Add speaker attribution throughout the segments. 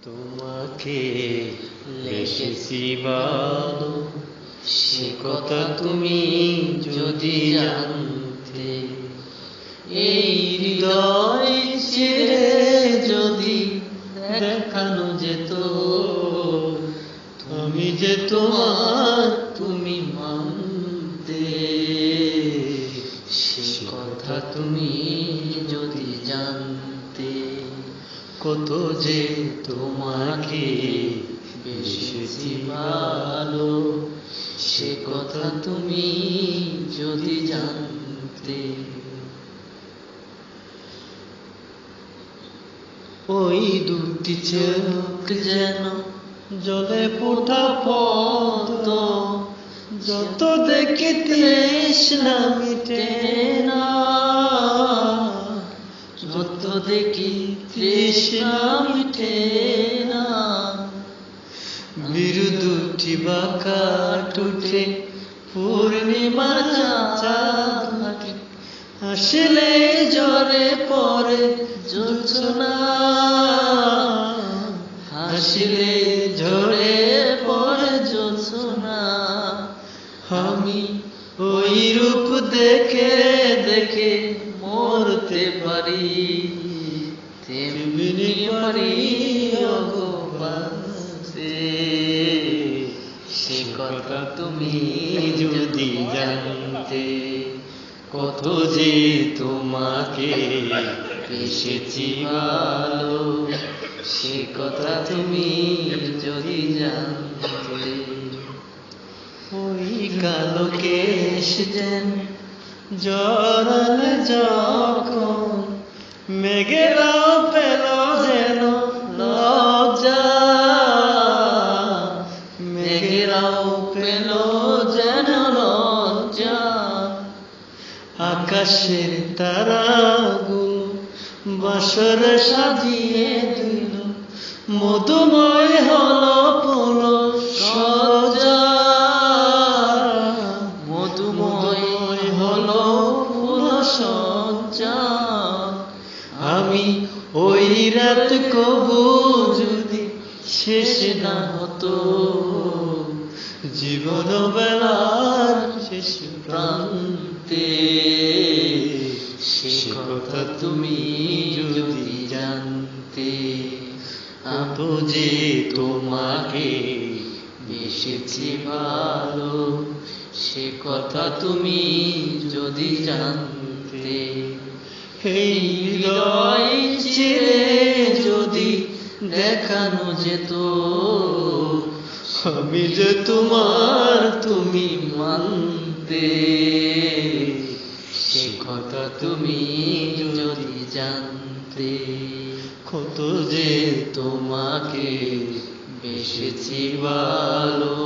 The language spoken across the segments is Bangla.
Speaker 1: তোমাকে লেখেছি ভালো, সে কথা তুমি যদি জানতে। এই হৃদয় ছেড়ে যদি দেখানো যেত, আমি যে তোমার তুমি মানতে। সে কথা তুমি যদি জানতে, কত যে তোমাকে বেশি ভালো, সে কথা তুমি যদি জানতে। ওই দুটি চোখ যেন জলে ফোটা পদ্ম, যত দেখি তৃষ্ণা মিটে না, যত দেখি তৃষ্ণা মিটে না। বিরু দুটি বাঁকা টুটে পূর্ণিমার চাঁদ হাঁটে, হাসলে ঝরে পড়ে জোছনা, হাসলে ঝরে পড়ে জোছনা। আমি ওই রূপ দেখে দেখে মরতে পারি, তেমনি পারি ওগো বাঁচতে। সে কথা তুমি যদি জানতে, কত যে তোমাকে বেশি ভালো, সে কথা তুমি যদি জানতে। ওই কালো কেশ যেন জড়ালে যখন, মেঘেরাও পেল যেন লজ্জা, মেঘেরাও পেল যেন লজ্জা। আকাশের তারাগুলো বাসর সাজিয়ে দিল, মধুময় হলো পুরো সজ্জা, মধুময় হলো পুরো সজ্জা। আমি ওই রাত কবু যদি শেষ না হতো, জীবন বেলার শেষ প্রান্তে। সে কথা তুমি যদি জানতে, কত যে তোমাকে বেশি ভালো, সে কথা তুমি যদি জানতে। এই হৃদয় ছেড়ে যদি দেখানো যেত, আমি যে তোমার তুমি মানতে। সে কথা তুমি যদি জানতে, কত যে তোমাকে বেশি ভালো,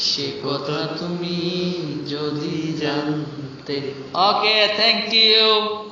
Speaker 1: সে কথা তুমি যদি জানতে।
Speaker 2: Okay, thank you.